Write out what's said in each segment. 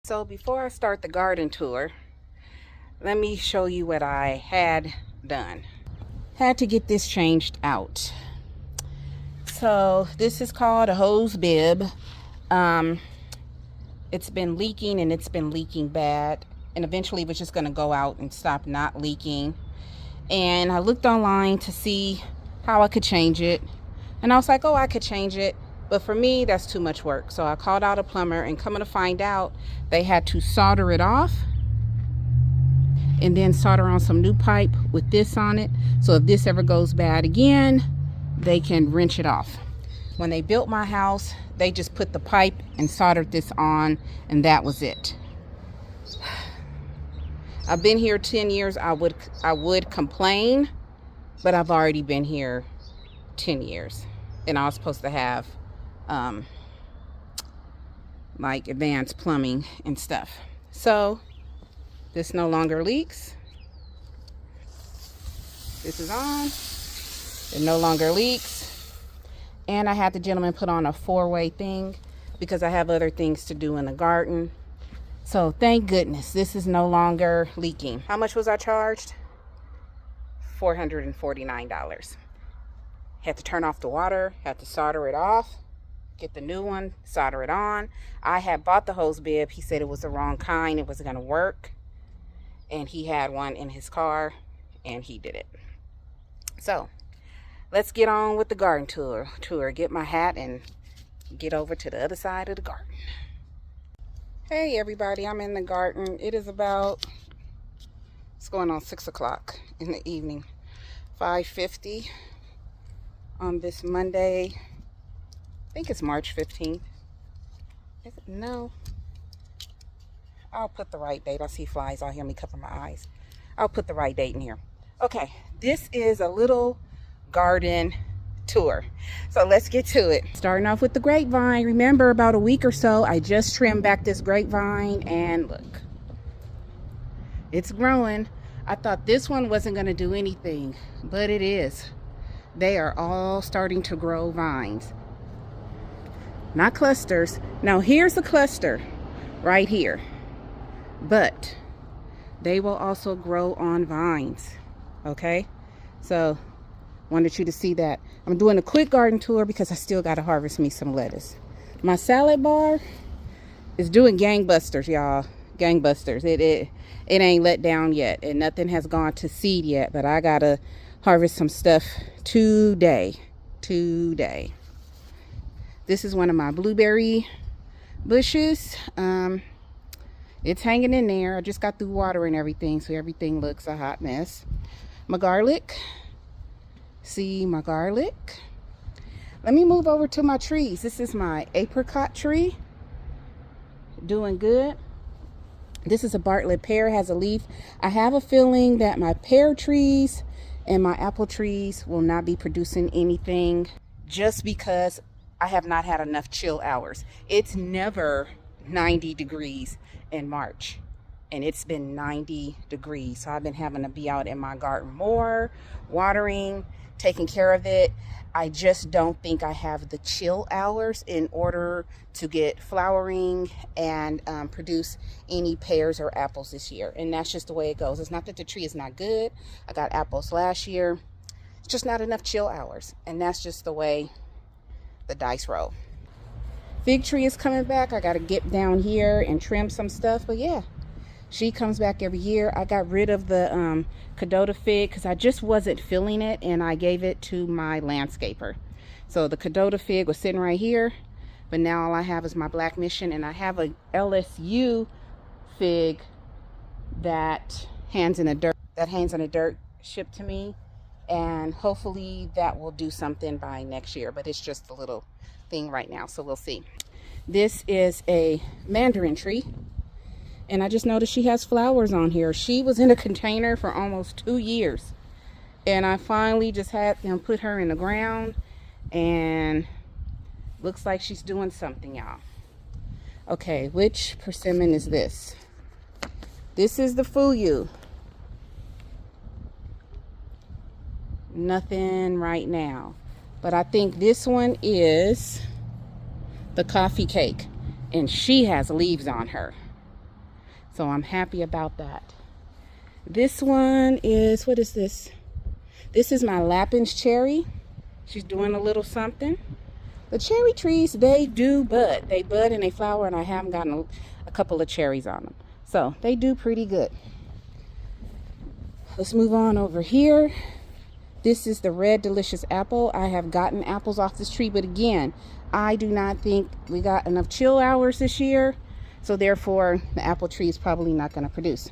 So before I start the garden tour, let me show you what I had done. Had to get this changed out. So this is called a hose bib. It's been leaking and it's been leaking bad. And eventually it was just gonna go out and stop not leaking. And I looked online to see how I could change it. And I was like, oh, I could change it. But for me, that's too much work. So I called out a plumber, and coming to find out, they had to solder it off and then solder on some new pipe with this on it. So if this ever goes bad again, they can wrench it off. When they built my house, they just put the pipe and soldered this on, and that was it. I've been here 10 years. I would complain, but I've already been here 10 years. And I was supposed to have like advanced plumbing and stuff. So this no longer leaks. This is on. It no longer leaks. And I had the gentleman put on a 4-way thing because I have other things to do in the garden. So thank goodness this is no longer leaking. How much was I charged? $449. Had to turn off the water, had to solder it off, get the new one, solder it on. I had bought the hose bib. He said it was the wrong kind. It wasn't going to work. And he had one in his car, and he did it. So let's get on with the garden tour. Get my hat and get over to the other side of the garden. Hey everybody, I'm in the garden. It is about, it's going on 6 o'clock in the evening. 5:50 on this Monday. I think it's March 15th. Is it? No. I'll put the right date. I see flies. I'll hear me cover my eyes. I'll put the right date in here. Okay, this is a little garden tour. So let's get to it. Starting off with the grapevine. Remember, about a week or so, I just trimmed back this grapevine, and look, it's growing. I thought this one wasn't going to do anything, but it is. They are all starting to grow vines. Not clusters. Now here's a cluster right here. But they will also grow on vines. Okay? So wanted you to see that. I'm doing a quick garden tour because I still got to harvest me some lettuce. My salad bar is doing gangbusters, y'all. Gangbusters. It ain't let down yet, and nothing has gone to seed yet, but I gotta harvest some stuff today. This is one of my blueberry bushes. It's hanging in there. I just got through watering everything, so everything looks a hot mess. My garlic. See my garlic. Let me move over to my trees. This is my apricot tree. Doing good. This is a Bartlett pear, has a leaf. I have a feeling that my pear trees and my apple trees will not be producing anything just because I have not had enough chill hours. It's never 90 degrees in March, and it's been 90 degrees. So I've been having to be out in my garden more, watering, taking care of it. I just don't think I have the chill hours in order to get flowering and produce any pears or apples this year. And that's just the way it goes. It's not that the tree is not good. I got apples last year. It's just not enough chill hours. And that's just the way the dice roll. Fig tree is coming back. I got to get down here and trim some stuff. But yeah, she comes back every year. I got rid of the Cadota fig because I just wasn't feeling it, and I gave it to my landscaper. So the Cadota fig was sitting right here, but now all I have is my Black Mission, and I have a LSU fig that hangs in the dirt shipped to me, and hopefully that will do something by next year, but it's just a little thing right now, so we'll see. This is a mandarin tree. And I just noticed she has flowers on here. She was in a container for almost 2 years. And I finally just had them put her in the ground. And looks like she's doing something, y'all. Okay, which persimmon is this? This is the Fuyu. Nothing right now. But I think this one is the coffee cake. And she has leaves on her. So I'm happy about that. This one is, what is this? This is my Lapin's cherry. She's doing a little something. The cherry trees, they do bud. They bud and they flower, and I haven't gotten a couple of cherries on them. So they do pretty good. Let's move on over here. This is the red delicious apple. I have gotten apples off this tree, but again, I do not think we got enough chill hours this year. So therefore, the apple tree is probably not going to produce.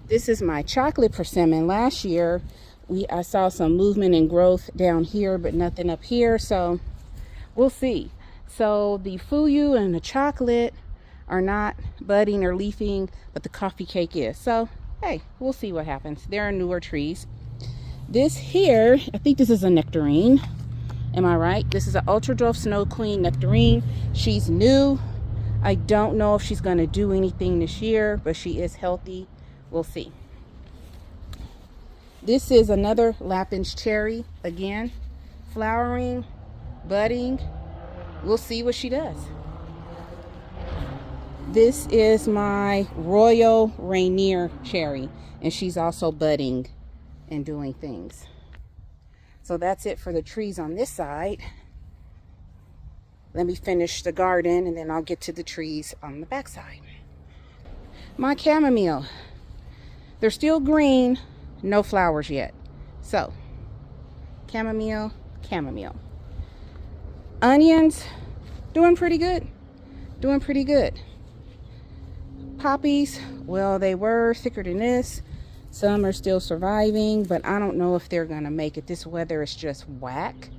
This is my chocolate persimmon. Last year, I saw some movement and growth down here, but nothing up here. So we'll see. So the fuyu and the chocolate are not budding or leafing, but the coffee cake is. So, hey, we'll see what happens. There are newer trees. This here, I think this is a nectarine. Am I right? This is an Ultra Dwarf Snow Queen nectarine. She's new. I don't know if she's going to do anything this year, but she is healthy. We'll see. This is another Lapin's cherry. Again, flowering, budding. We'll see what she does. This is my Royal Rainier cherry, and she's also budding and doing things. So that's it for the trees on this side. Let me finish the garden, and then I'll get to the trees on the back side. My chamomile. They're still green, no flowers yet. So, chamomile, chamomile. Onions, doing pretty good. Doing pretty good. Poppies, well, they were thicker than this. Some are still surviving, but I don't know if they're gonna make it. This weather is just whack.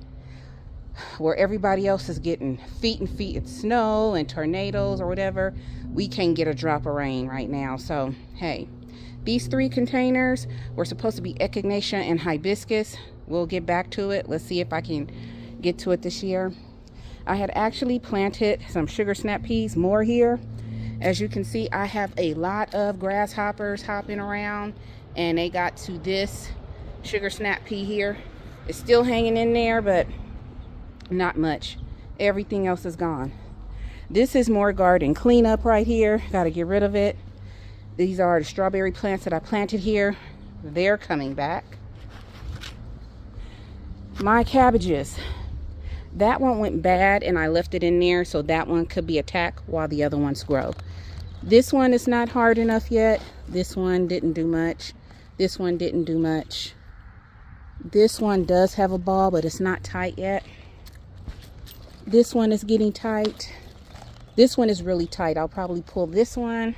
Where everybody else is getting feet and feet of snow and tornadoes or whatever, we can't get a drop of rain right now. So, hey, these 3 containers were supposed to be echinacea and hibiscus. We'll get back to it. Let's see if I can get to it this year. I had actually planted some sugar snap peas more here. As you can see, I have a lot of grasshoppers hopping around, and they got to this sugar snap pea here. It's still hanging in there, but not much. Everything else is gone. This is more garden cleanup right here. Got to get rid of it. These are the strawberry plants that I planted here. They're coming back. My cabbages. That one went bad and I left it in there, so that one could be attacked while the other ones grow. This one is not hard enough yet. This one didn't do much. This one didn't do much. This one does have a ball, but it's not tight yet. This one is getting tight. This one is really tight. I'll probably pull this one.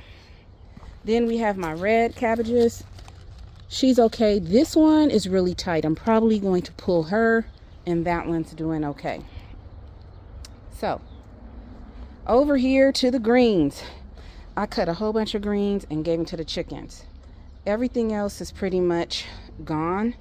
Then we have my red cabbages. She's okay. This one is really tight. I'm probably going to pull her, and that one's doing okay. So, over here to the greens. I cut a whole bunch of greens and gave them to the chickens. Everything else is pretty much gone.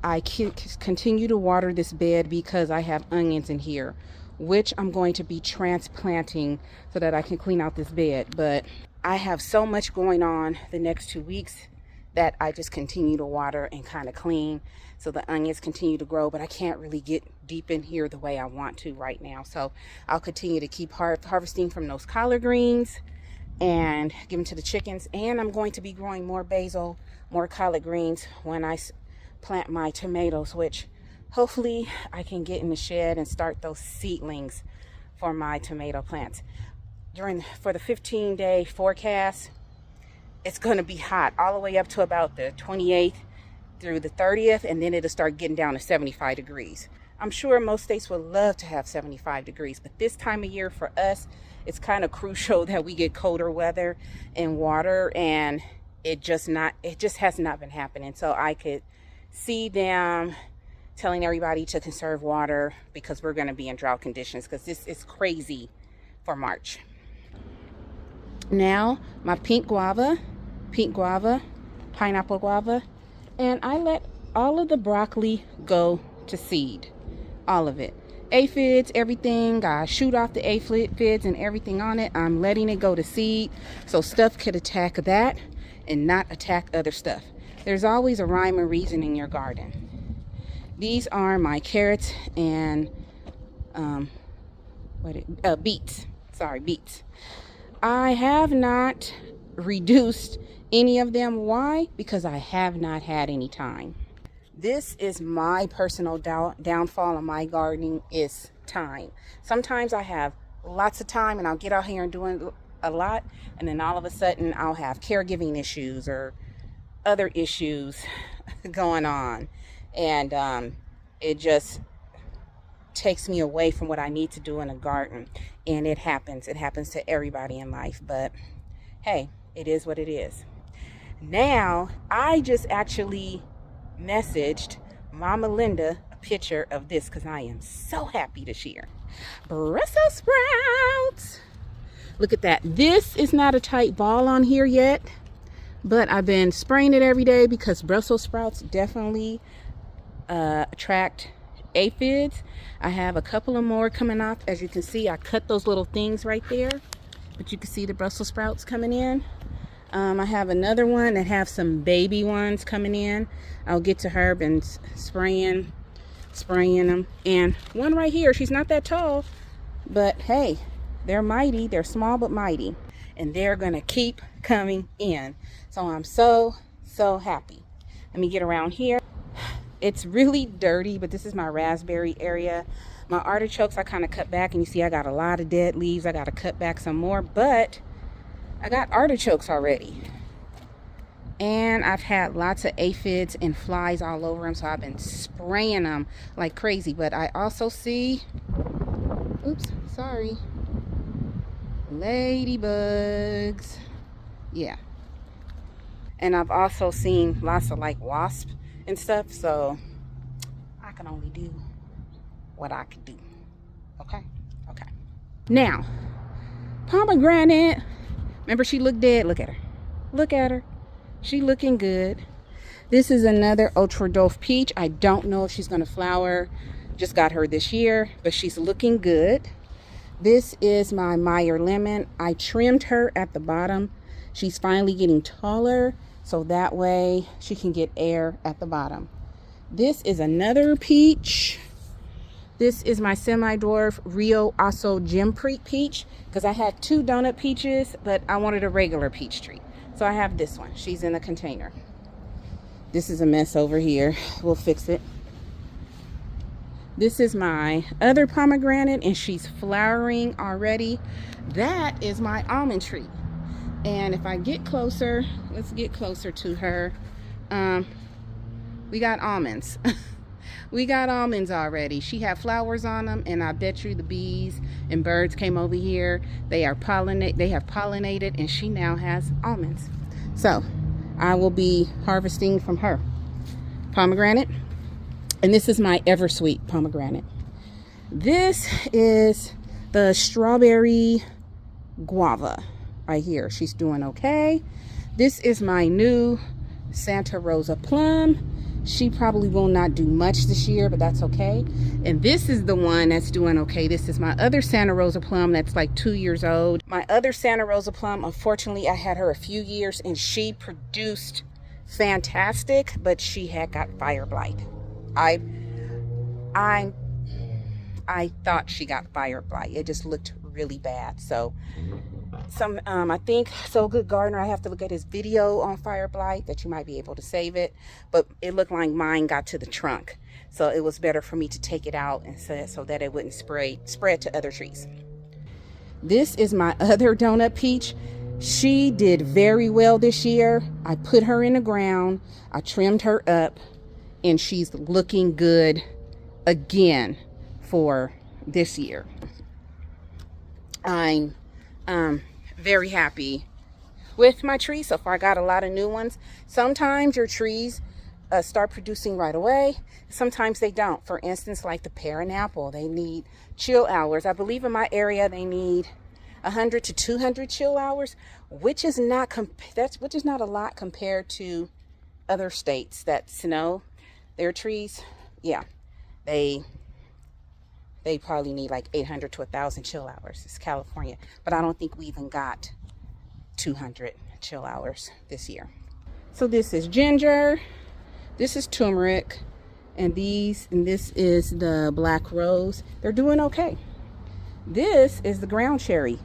I continue to water this bed because I have onions in here, which I'm going to be transplanting so that I can clean out this bed. But I have so much going on the next 2 weeks that I just continue to water and kind of clean so the onions continue to grow, but I can't really get deep in here the way I want to right now. So I'll continue to keep harvesting from those collard greens and give them to the chickens. And I'm going to be growing more basil, more collard greens when I plant my tomatoes, which hopefully I can get in the shed and start those seedlings for my tomato plants. For the 15-day forecast, it's going to be hot all the way up to about the 28th through the 30th, and then it'll start getting down to 75 degrees. I'm sure most states would love to have 75 degrees, but this time of year for us, it's kind of crucial that we get colder weather and water, and it just has not been happening. So I could see them telling everybody to conserve water because we're going to be in drought conditions, because this is crazy for March. Now my pink guava, pineapple guava, and I let all of the broccoli go to seed, all of it. Aphids, everything, I shoot off the aphids and everything on it. I'm letting it go to seed so stuff could attack that and not attack other stuff. There's always a rhyme and reason in your garden. These are my carrots and beets. Sorry, beets. I have not reduced any of them. Why? Because I have not had any time. This is my personal downfall in my gardening, is time. Sometimes I have lots of time and I'll get out here and do a lot, and then all of a sudden I'll have caregiving issues or other issues going on, and it just takes me away from what I need to do in a garden. And it happens to everybody in life, but hey, it is what it is. Now I just actually messaged Mama Linda a picture of this because I am so happy to share. Brussel sprouts. Look at that. This is not a tight ball on here yet, but I've been spraying it every day because Brussels sprouts definitely attract aphids. I have a couple of more coming off. As you can see, I cut those little things right there, but you can see the Brussels sprouts coming in. I have another one that have some baby ones coming in. I'll get to her and spraying them. And one right here, she's not that tall, but hey, they're mighty. They're small but mighty, and they're gonna keep coming in. So I'm so happy. Let me get around here. It's really dirty, but this is my raspberry area. My artichokes I kind of cut back, and you see I got a lot of dead leaves. I got to cut back some more, but I got artichokes already. And I've had lots of aphids and flies all over them, so I've been spraying them like crazy. But I also see, oops, sorry, ladybugs. Yeah. And I've also seen lots of like wasps and stuff, so I can only do what I can do. Okay. Now, pomegranate. Remember, she looked dead. Look at her. She looking good. This is another Ultra Dove peach. I don't know if she's going to flower. Just got her this year, but she's looking good. This is my Meyer lemon. I trimmed her at the bottom. She's finally getting taller, so that way she can get air at the bottom. This is another peach. This is my semi-dwarf Rio Aso Gem peach, because I had two donut peaches, but I wanted a regular peach tree. So I have this one. She's in a container. This is a mess over here. We'll fix it. This is my other pomegranate, and she's flowering already. That is my almond tree. And if I get closer, let's get closer to her. We got almonds. We got almonds already. She had flowers on them, and I bet you the bees and birds came over here. They have pollinated, and she now has almonds. So I will be harvesting from her pomegranate. And this is my Eversweet pomegranate. This is the strawberry guava right here. She's doing okay. This is my new Santa Rosa plum. She probably will not do much this year, but that's okay. And this is the one that's doing okay. This is my other Santa Rosa plum that's like 2 years old. My other Santa Rosa plum, unfortunately, I had her a few years and she produced fantastic, but she had got fire blight. I thought she got fire blight. It just looked really bad. So I think So Good Gardener, I have to look at his video on fire blight, that you might be able to save it, but it looked like mine got to the trunk, so it was better for me to take it out and so that it wouldn't spread to other trees. This is my other donut peach. She did very well this year. I put her in the ground, I trimmed her up, and she's looking good again for this year. I'm very happy with my tree so far. I got a lot of new ones. Sometimes your trees start producing right away. Sometimes they don't. For instance, like the pear and apple, they need chill hours. I believe in my area they need 100 to 200 chill hours, which is not a lot compared to other states that snow their trees. Yeah, they probably need like 800 to 1,000 chill hours. It's California, but I don't think we even got 200 chill hours this year. So this is ginger, this is turmeric, and this is the black rose. They're doing okay. This is the ground cherry.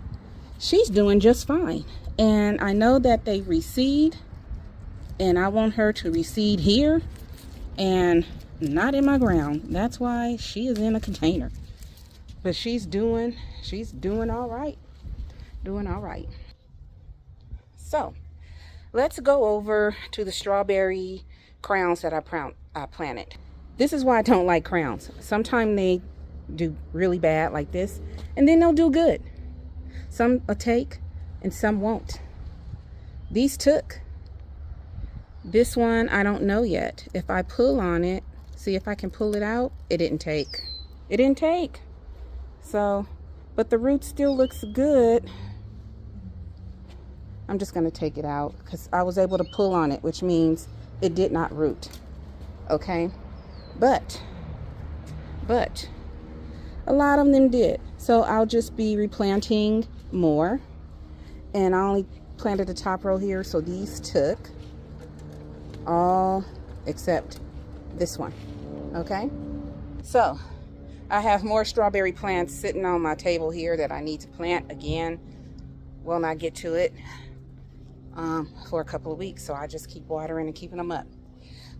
she's doing just fine. And I know that they reseed, and I want her to reseed here and not in my ground. That's why she is in a container. But she's doing all right. Doing all right. So let's go over to the strawberry crowns that I planted. This is why I don't like crowns. Sometimes they do really bad like this, and then they'll do good. Some will take and some won't. These took. This one, I don't know yet. If I pull on it, see if I can pull it out, it didn't take. It didn't take. So, but the root still looks good. I'm just going to take it out because I was able to pull on it, which means it did not root. Okay? But a lot of them did. So I'll just be replanting more. And I only planted the top row here, so these took. All except this one. Okay? So I have more strawberry plants sitting on my table here that I need to plant again. Will not get to it for a couple of weeks, so I just keep watering and keeping them up.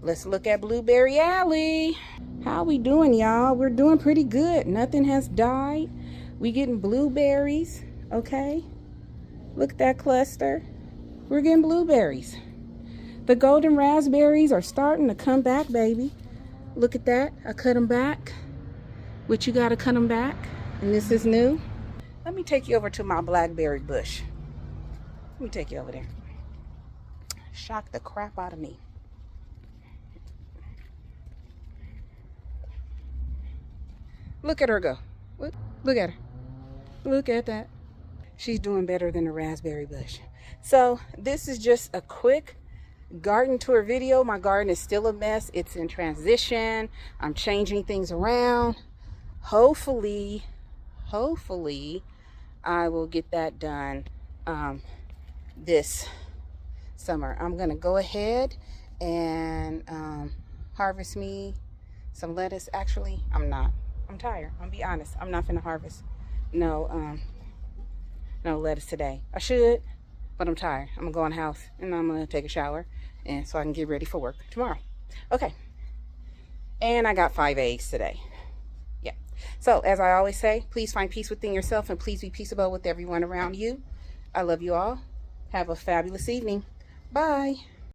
Let's look at Blueberry Alley. How we doing, y'all? We're doing pretty good. Nothing has died. We getting blueberries, okay? Look at that cluster. We're getting blueberries. The golden raspberries are starting to come back, baby. Look at that. I cut them back. Which you gotta cut them back. And this is new. Let me take you over to my blackberry bush. Let me take you over there. Shock the crap out of me. Look at her go. Look at her. Look at that. She's doing better than the raspberry bush. So this is just a quick garden tour video. My garden is still a mess. It's in transition. I'm changing things around. Hopefully I will get that done this summer. I'm gonna go ahead and harvest me some lettuce. Actually, I'm not. I'm tired. I'm gonna be honest. I'm not finna harvest no lettuce today. I should, but I'm tired. I'm gonna go in the house and I'm gonna take a shower, and so I can get ready for work tomorrow. Okay. And I got 5 eggs today. Yeah. So as I always say, please find peace within yourself and please be peaceable with everyone around you. I love you all. Have a fabulous evening. Bye.